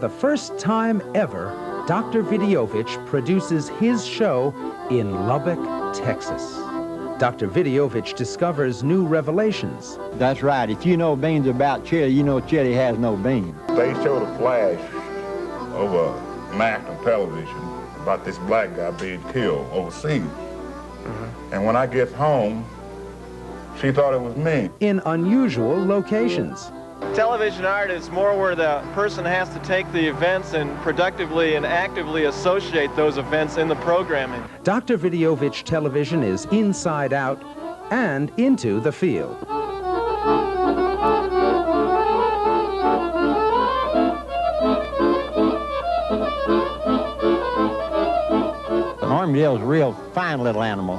the first time ever, Dr. Videovich produces his show in Lubbock, Texas. Dr. Videovich discovers new revelations. That's right. If you know beans about Chili, you know Chili has no beans. They showed a flash over national television about this black guy being killed overseas. And when I get home, she thought it was me. In unusual locations. Television art is more where the person has to take the events and productively and actively associate those events in the programming. Dr. Videovich television is inside out and into the field. The armadillo's a real fine little animal.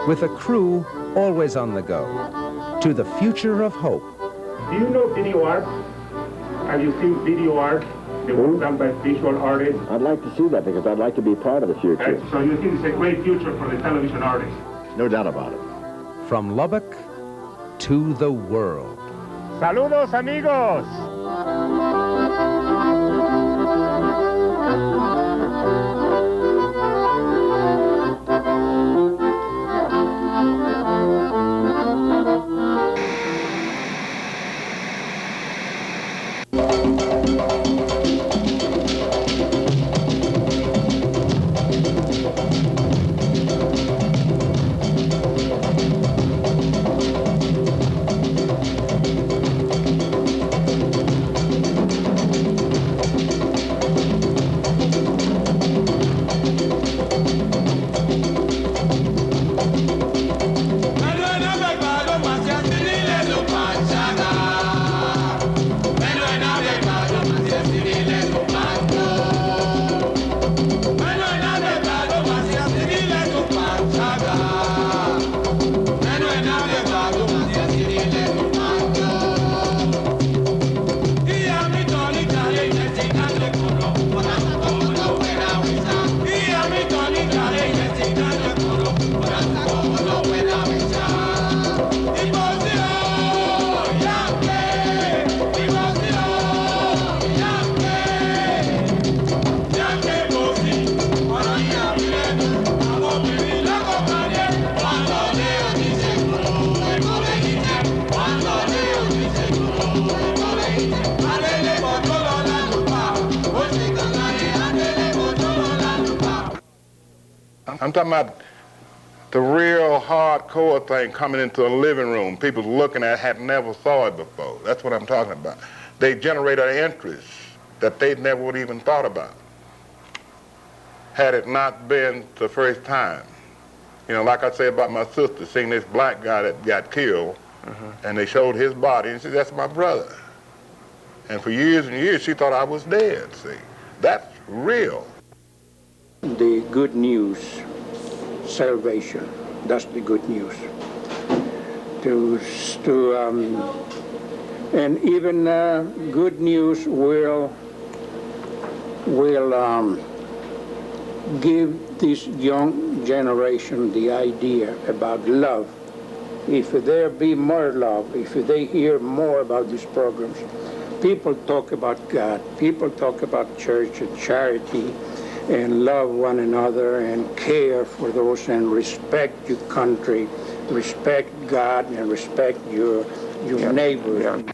With a crew always on the go, to the future of hope. Do you know video art? Have you seen video art? The work done by visual artists? I'd like to see that because I'd like to be part of the future. So you think it's a great future for the television artists? No doubt about it. From Lubbock to the world. Saludos, amigos! I'm talking about the real hardcore thing coming into a living room. People looking at it had never saw it before. That's what I'm talking about. They generate an interest that they never would even thought about had it not been the first time. You know, like I say about my sister, seeing this black guy that got killed, and they showed his body, and she said, that's my brother. And for years and years, she thought I was dead, see. That's real. The good news, salvation, that's the good news. And even good news will give this young generation the idea about love. If there be more love, if they hear more about these programs, people talk about God, people talk about church and charity, and love one another and care for those and respect your country, respect God and respect your neighbor.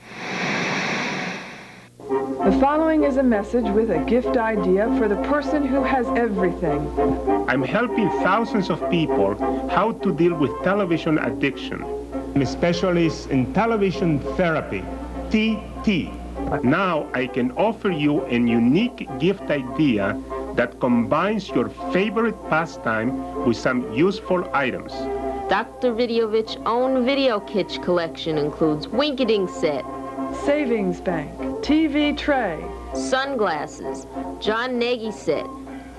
The following is a message with a gift idea for the person who has everything. I'm helping thousands of people how to deal with television addiction. I'm a specialist in television therapy, TT. Now I can offer you a unique gift idea that combines your favorite pastime with some useful items. Dr. Videovich's own video kit collection includes Winkading set, Savings bank, TV tray, sunglasses, John Nagy set,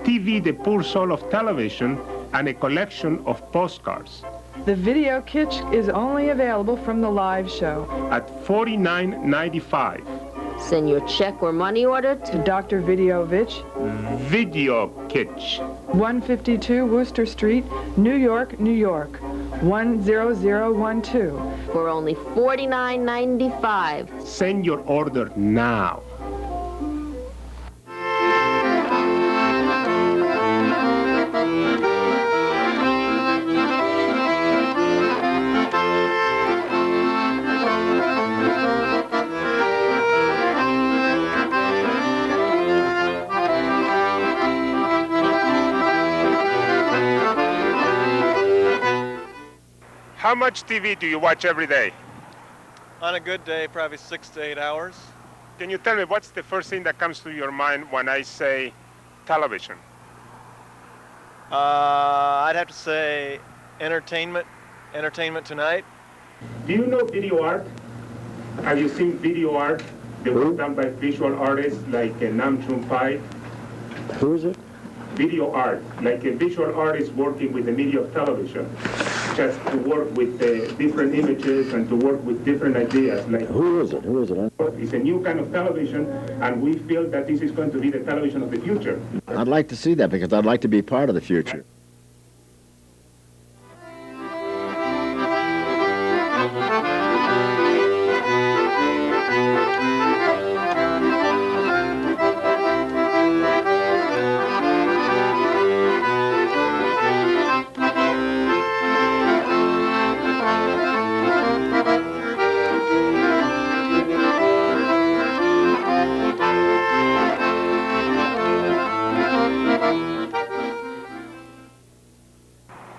TV The Poor Soul of Television, and a collection of postcards. The video kit is only available from the live show at $49.95. Send your check or money order to Dr. Videovich, Video Kitsch, 152 Worcester Street, New York, New York, 10012. For only $49.95. Send your order now. How much TV do you watch every day? On a good day, probably 6 to 8 hours. Can you tell me what's the first thing that comes to your mind when I say television? I'd have to say entertainment tonight. Do you know video art? Have you seen video art? They were done by visual artists like Nam Chun Pai. Who is it? Video art, like a visual artist working with the media of television, just to work with different images and to work with different ideas. Like Who is it? Who is it? It's a new kind of television, and we feel that this is going to be the television of the future. I'd like to see that because I'd like to be part of the future.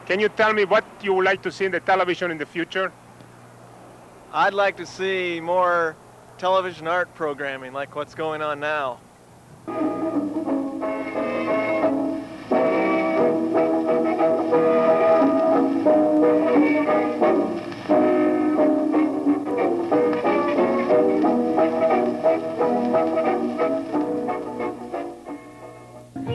Can you tell me what you would like to see in the television in the future? I'd like to see more television art programming like what's going on now.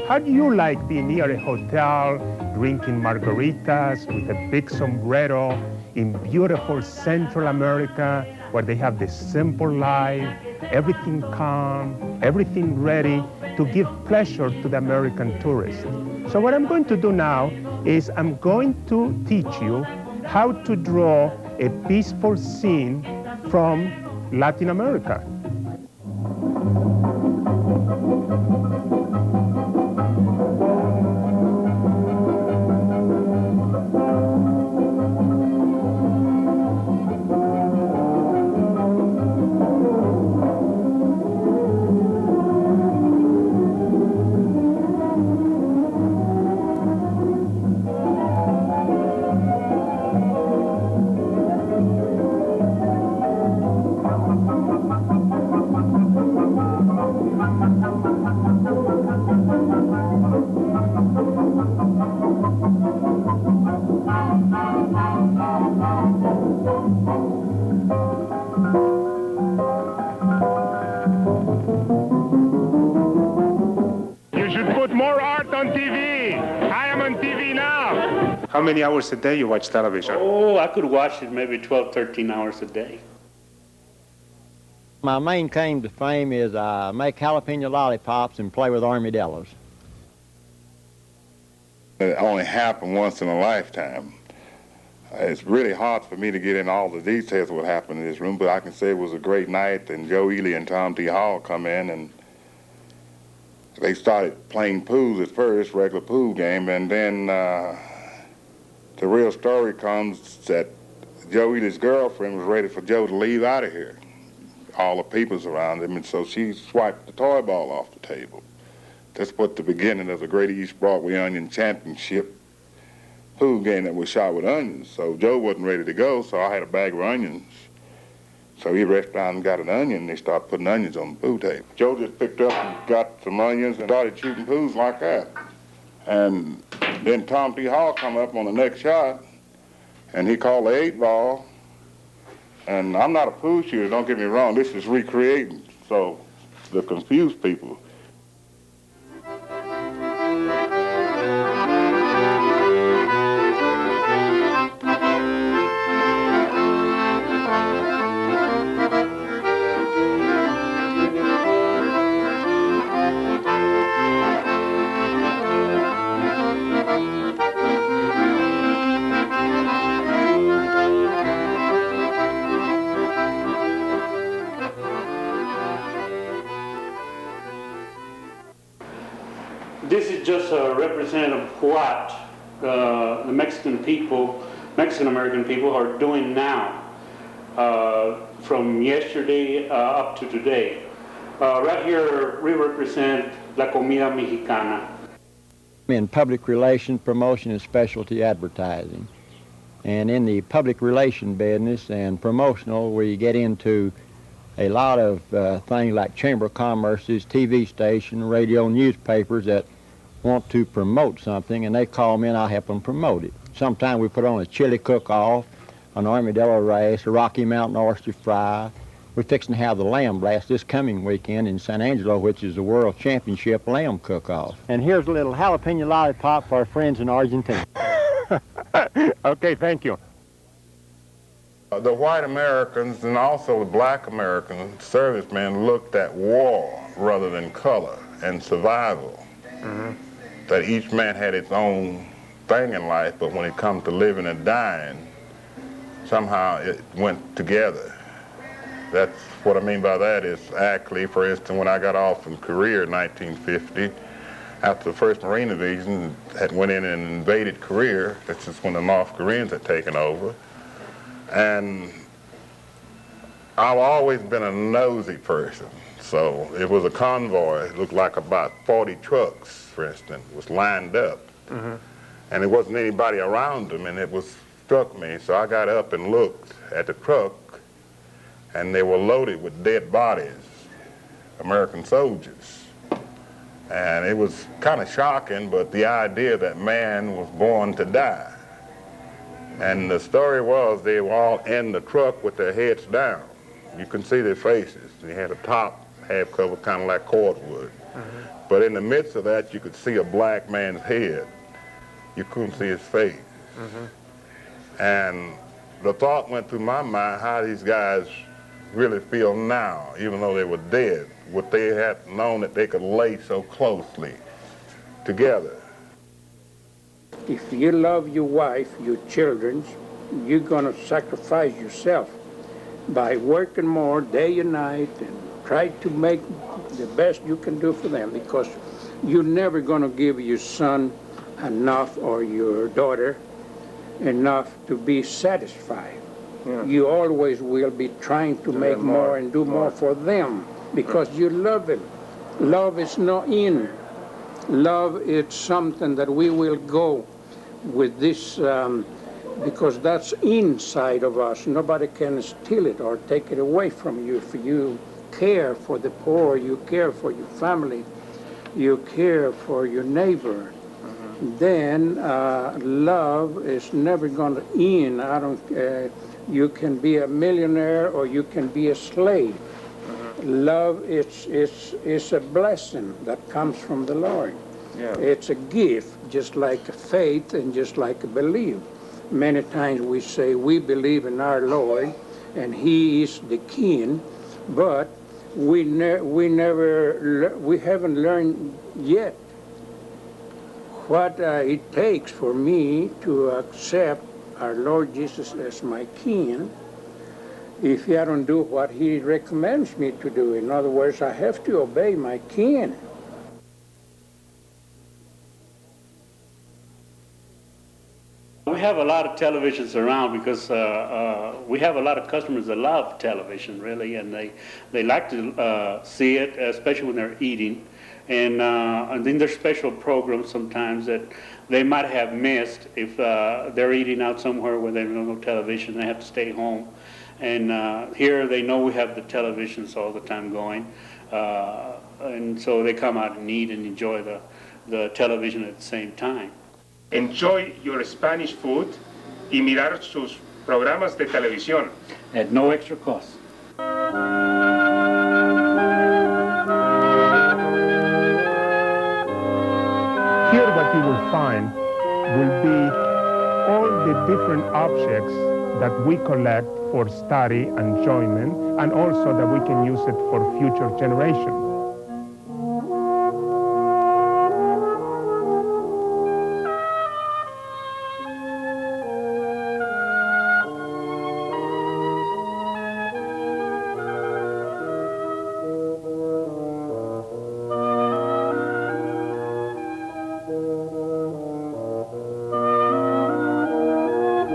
How do you like being near a hotel, drinking margaritas with a big sombrero in beautiful Central America, where they have this simple life, everything calm, everything ready to give pleasure to the American tourist? So what I'm going to do now is I'm going to teach you how to draw a peaceful scene from Latin America. How many hours a day you watch television? Oh, I could watch it maybe 12, 13 hours a day. My main claim to fame is make jalapeno lollipops and play with armadillos. It only happened once in a lifetime. It's really hard for me to get in all the details of what happened in this room, but I can say it was a great night, and Joe Ely and Tom T. Hall come in, and they started playing pool at first, regular pool game, and then the real story comes that Joe Ely's girlfriend was ready for Joe to leave out of here. All the people's around him, and so she swiped the toy ball off the table. That's what the beginning of the Great East Broadway Onion Championship pool game that was shot with onions. So Joe wasn't ready to go, so I had a bag of onions. So he reached down and got an onion, and they started putting onions on the pool table. Joe just picked up and got some onions and started shooting poos like that. And then Tom T. Hall come up on the next shot, and he called the 8-ball. And I'm not a pool shooter, don't get me wrong. This is recreating, so to confuse people. This is just a representative of what the Mexican American people are doing now, from yesterday up to today. Right here, we represent La Comida Mexicana. In public relations, promotion, and specialty advertising. And in the public relation business and promotional, we get into a lot of things like chamber of commerce's, TV station, radio, newspapers that want to promote something, and they call me and I help them promote it. Sometimes we put on a chili cook-off, an armadillo race, a Rocky Mountain oyster fry. We're fixing to have the lamb blast this coming weekend in San Angelo, which is the World Championship Lamb Cook-Off. And here's a little jalapeno lollipop for our friends in Argentina. Okay, thank you. The white Americans and also the black American servicemen looked at war rather than color and survival. That each man had its own thing in life, but when it comes to living and dying, somehow it went together. That's what I mean by that is actually, for instance, when I got off from Korea in 1950, after the first Marine Division had went in and invaded Korea, this is when the North Koreans had taken over, and I've always been a nosy person. So it was a convoy. It looked like about 40 trucks, for instance, was lined up. And there wasn't anybody around them, and it struck me. So I got up and looked at the truck, and they were loaded with dead bodies, American soldiers. And it was kind of shocking, but the idea that man was born to die. And the story was they were all in the truck with their heads down. You can see their faces. They had a top half cover, kind of like cordwood. But in the midst of that, you could see a black man's head. You couldn't see his face. And the thought went through my mind how these guys really feel now, even though they were dead, what they had known that they could lay so closely together. If you love your wife, your children, you're going to sacrifice yourself by working more day and night and try to make the best you can do for them, because you're never going to give your son enough or your daughter enough to be satisfied. You always will be trying to make more and do more for them because you love them. Love is not in. Love is something that we will go with this because that's inside of us. Nobody can steal it or take it away from you. If you care for the poor, you care for your family, you care for your neighbor, then love is never going to end. You can be a millionaire or you can be a slave. Love is a blessing that comes from the Lord. It's a gift, just like faith and just like a belief. Many times we say we believe in our Lord and He is the King, but we haven't learned yet what it takes for me to accept our Lord Jesus as my King if I don't do what He recommends me to do. In other words, I have to obey my King. We have a lot of televisions around because we have a lot of customers that love television, really, and they like to see it, especially when they're eating. And then there's special programs sometimes that they might have missed if they're eating out somewhere where there's no television. They have to stay home. And here they know we have the televisions all the time going. And so they come out and eat and enjoy the television at the same time. Enjoy your Spanish food y mirar sus programas de televisión. At no extra cost. Here what you will find will be all the different objects that we collect for study, enjoyment, and also that we can use it for future generations.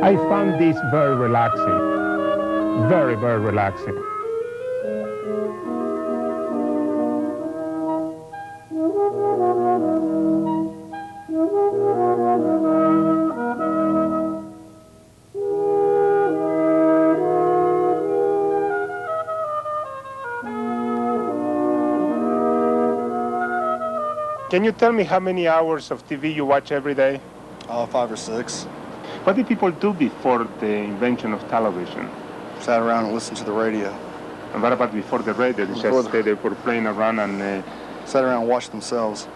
I found this very relaxing, very, very relaxing. Can you tell me how many hours of TV you watch every day? 5 or 6. What did people do before the invention of television? Sat around and listened to the radio. And what about before the radio? They were playing around and... Sat around and watched themselves.